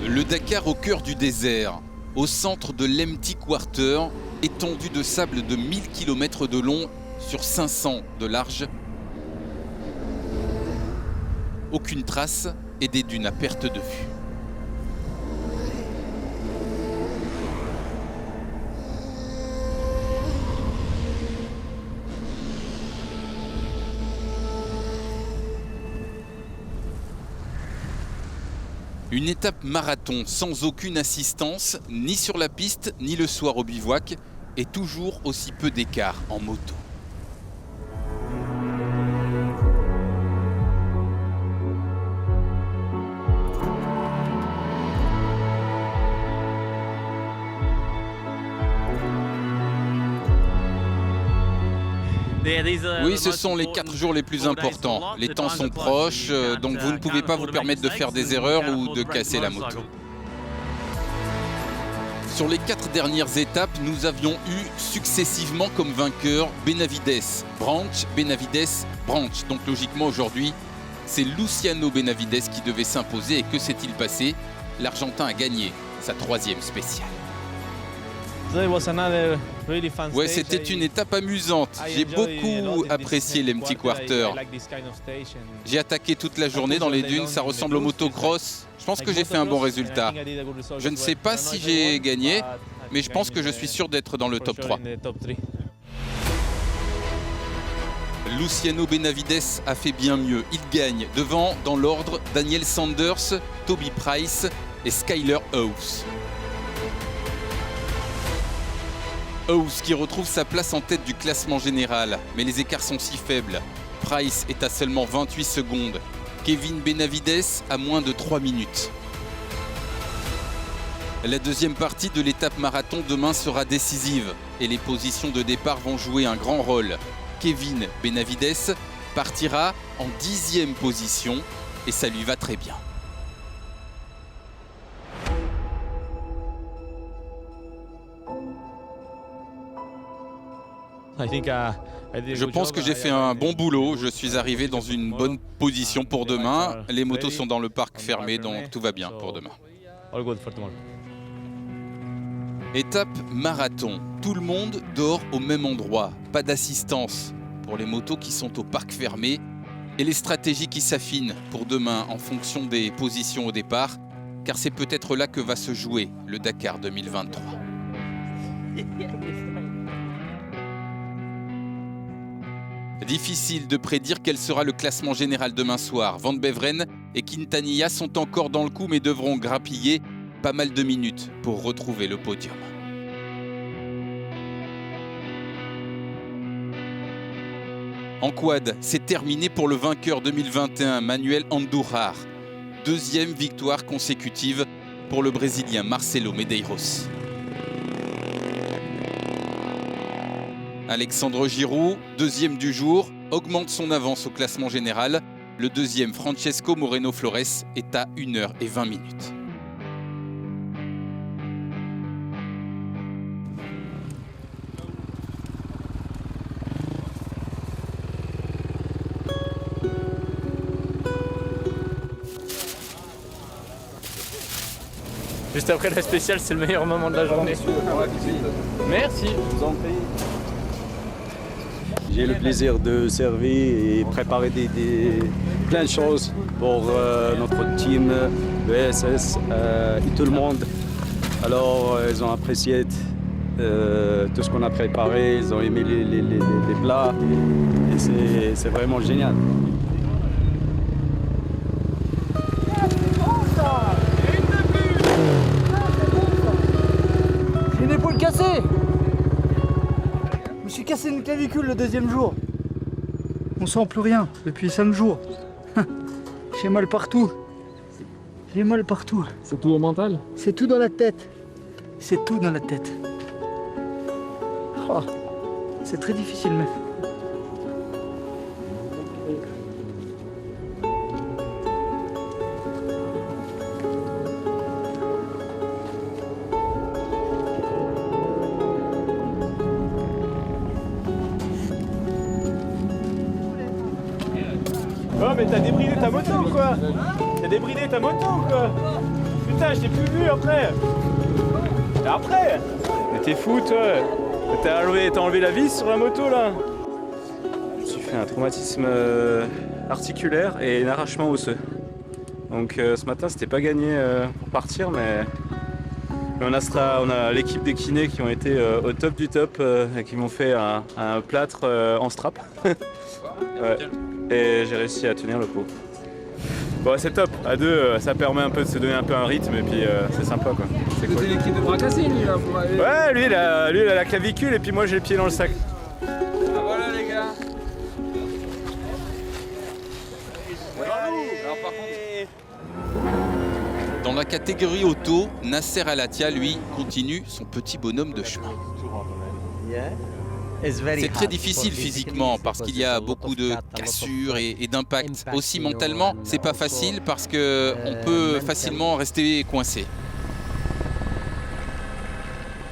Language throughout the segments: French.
Le Dakar au cœur du désert, au centre de l'Empty Quarter, étendue de sable de 1000 km de long sur 500 de large. Aucune trace et des dunes à perte de vue. Une étape marathon sans aucune assistance, ni sur la piste, ni le soir au bivouac, et toujours aussi peu d'écart en moto. Oui, ce sont les 4 jours les plus importants. Les temps sont proches, donc vous ne pouvez pas vous permettre de faire des erreurs ou de casser la moto. Sur les 4 dernières étapes, nous avions eu successivement comme vainqueurs Benavides, Branch, Benavides, Branch. Donc logiquement aujourd'hui, c'est Luciano Benavides qui devait s'imposer. Et que s'est-il passé? L'Argentin a gagné sa 3e spéciale. Ouais, c'était une étape amusante. J'ai beaucoup apprécié l'Empty Quarter. J'ai attaqué toute la journée dans les dunes, ça ressemble au motocross. Je pense que j'ai fait un bon résultat. Je ne sais pas si j'ai gagné, mais je pense que je suis sûr d'être dans le top 3. Luciano Benavides a fait bien mieux. Il gagne devant, dans l'ordre, Daniel Sanders, Toby Price et Skyler House. House qui retrouve sa place en tête du classement général, mais les écarts sont si faibles. Price est à seulement 28 secondes. Kevin Benavides à moins de 3 minutes. La deuxième partie de l'étape marathon demain sera décisive et les positions de départ vont jouer un grand rôle. Kevin Benavides partira en 10e position et ça lui va très bien. Je pense que j'ai fait un bon boulot, je suis arrivé dans une bonne position pour demain. Les motos sont dans le parc fermé, donc tout va bien pour demain. Étape marathon. Tout le monde dort au même endroit. Pas d'assistance pour les motos qui sont au parc fermé. Et les stratégies qui s'affinent pour demain en fonction des positions au départ. Car c'est peut-être là que va se jouer le Dakar 2023. Difficile de prédire quel sera le classement général demain soir. Van Beveren et Quintanilla sont encore dans le coup mais devront grappiller pas mal de minutes pour retrouver le podium. En quad, c'est terminé pour le vainqueur 2021, Manuel Andújar. 2e victoire consécutive pour le Brésilien Marcelo Medeiros. Alexandre Giroud, 2e du jour, augmente son avance au classement général. Le 2e Francesco Moreno Flores est à 1h20 minutes. Juste après la spéciale, c'est le meilleur moment de la journée. Merci. Je vous en prie. J'ai le plaisir de servir et préparer plein de choses pour notre team, le SS et tout le monde. Alors, ils ont apprécié tout ce qu'on a préparé, ils ont aimé les plats et c'est vraiment génial. J'ai une épaule cassée. Je me suis cassé une clavicule le 2e jour. On sent plus rien depuis 5 jours. J'ai mal partout. J'ai mal partout. C'est tout au mental? C'est tout dans la tête. C'est tout dans la tête. Oh, c'est très difficile même. Oh mais t'as débridé ta moto ou quoi? T'as débridé ta moto ou quoi? Putain, je t'ai plus vu après. Et après? Mais t'es fou, toi. T'as enlevé la vis sur la moto, là. Je me suis fait un traumatisme articulaire et un arrachement osseux. Donc ce matin, c'était pas gagné pour partir, mais on a l'équipe des kinés qui ont été au top du top et qui m'ont fait un plâtre en strap. Ouais. Et j'ai réussi à tenir le pot. Bon, c'est top. À deux, ça permet un peu de se donner un peu un rythme et puis c'est sympa, quoi. C'est cool. C'était l'équipe de bras cassés, lui, là, pour aller... Ouais, lui, il a la clavicule et puis moi, j'ai le pied dans le sac. Ah, voilà, les gars. Alors, par contre... Dans la catégorie auto, Nasser Al-Attiyah, lui, continue son petit bonhomme de chemin. C'est très difficile physiquement parce qu'il y a beaucoup de cassures et d'impact. Aussi mentalement, c'est pas facile parce qu'on peut facilement rester coincé.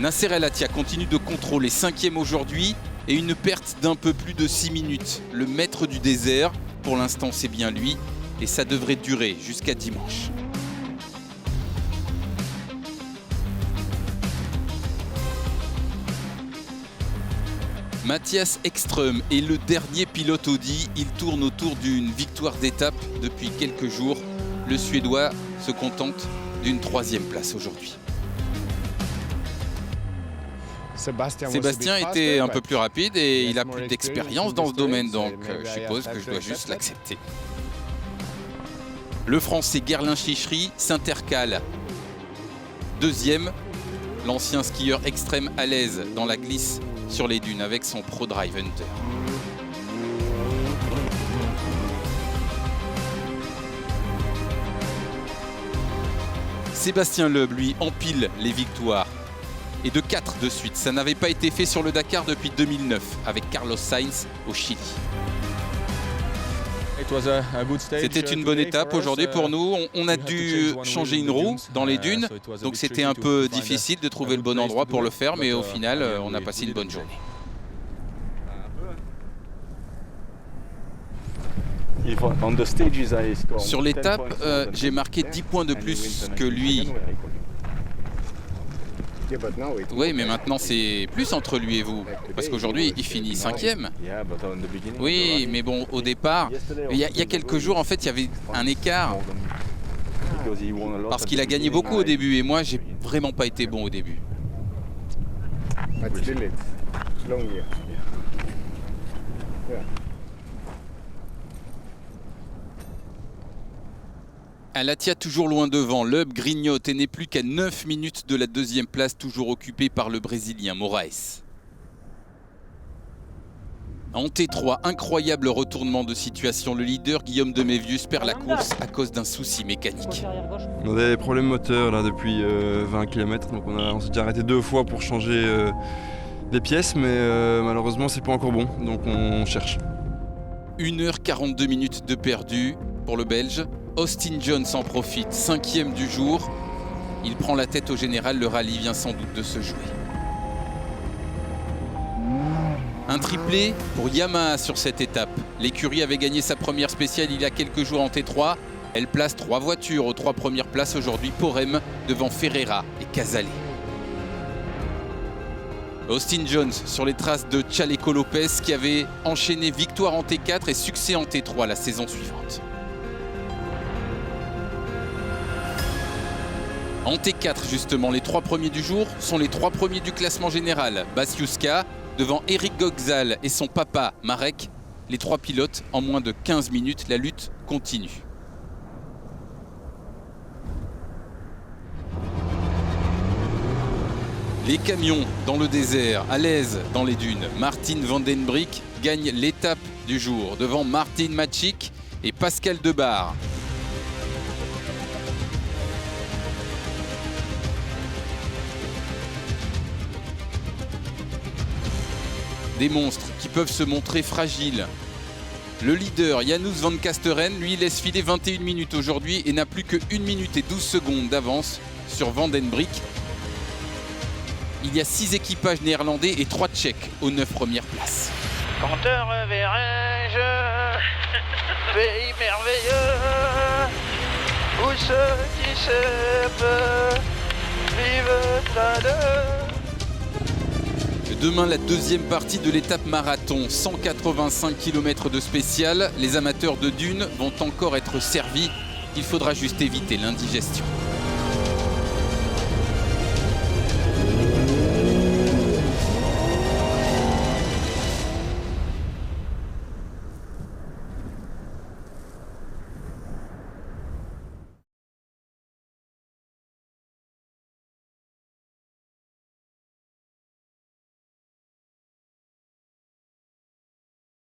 Nasser Al-Attiyah continue de contrôler, 5e aujourd'hui et une perte d'un peu plus de 6 minutes. Le maître du désert, pour l'instant c'est bien lui et ça devrait durer jusqu'à dimanche. Mathias Ekström est le dernier pilote Audi. Il tourne autour d'une victoire d'étape depuis quelques jours. Le Suédois se contente d'une 3e place aujourd'hui. Sébastien était un peu plus rapide et il a plus d'expérience dans ce domaine, donc je suppose que je dois juste l'accepter. Le Français Guerlain Chichery s'intercale. 2e, l'ancien skieur extrême à l'aise dans la glisse sur les dunes avec son ProDrive Hunter. Sébastien Loeb, lui, empile les victoires. Et de 4 de suite. Ça n'avait pas été fait sur le Dakar depuis 2009 avec Carlos Sainz au Chili. C'était une bonne étape aujourd'hui pour nous. On a dû changer une roue dans les dunes, donc c'était un peu difficile de trouver le bon endroit pour le faire, mais au final, on a passé une bonne journée. Sur l'étape, j'ai marqué 10 points de plus que lui. Oui, mais maintenant c'est plus entre lui et vous, parce qu'aujourd'hui il finit 5e. Oui, mais bon, au départ, il y a quelques jours en fait il y avait un écart, parce qu'il a gagné beaucoup au début et moi j'ai vraiment pas été bon au début. Al-Attiyah toujours loin devant, Loeb grignote et n'est plus qu'à 9 minutes de la 2e place, toujours occupée par le Brésilien Moraes. En T3, incroyable retournement de situation. Le leader Guillaume Demévius perd la course à cause d'un souci mécanique. On avait des problèmes moteurs là, depuis 20 km, donc on s'est déjà arrêté 2 fois pour changer des pièces, mais malheureusement c'est pas encore bon, donc on cherche. 1h42 minutes de perdu pour le Belge. Austin Jones en profite, 5e du jour. Il prend la tête au général, le rallye vient sans doute de se jouer. Un triplé pour Yamaha sur cette étape. L'écurie avait gagné sa première spéciale il y a quelques jours en T3. Elle place 3 voitures aux 3 premières places aujourd'hui. Porem devant Ferreira et Casale. Austin Jones sur les traces de Chaleco Lopez qui avait enchaîné victoire en T4 et succès en T3 la saison suivante. En T4 justement, les 3 premiers du jour sont les 3 premiers du classement général. Basiuska devant Eric Gogzal et son papa Marek. Les 3 pilotes en moins de 15 minutes, la lutte continue. Les camions dans le désert, à l'aise dans les dunes. Martin Van Den Brick gagne l'étape du jour devant Martin Macic et Pascal Debar. Des monstres qui peuvent se montrer fragiles. Le leader, Janus Van Kasteren, lui laisse filer 21 minutes aujourd'hui et n'a plus que 1 minute et 12 secondes d'avance sur Van Den Brick. Il y a 6 équipages néerlandais et 3 tchèques aux 9 premières places. Quand te reverrai-je, pays merveilleux, où tous qui s'aiment, vive Tadeusz. Demain, la deuxième partie de l'étape marathon, 185 km de spécial. Les amateurs de dunes vont encore être servis. Il faudra juste éviter l'indigestion.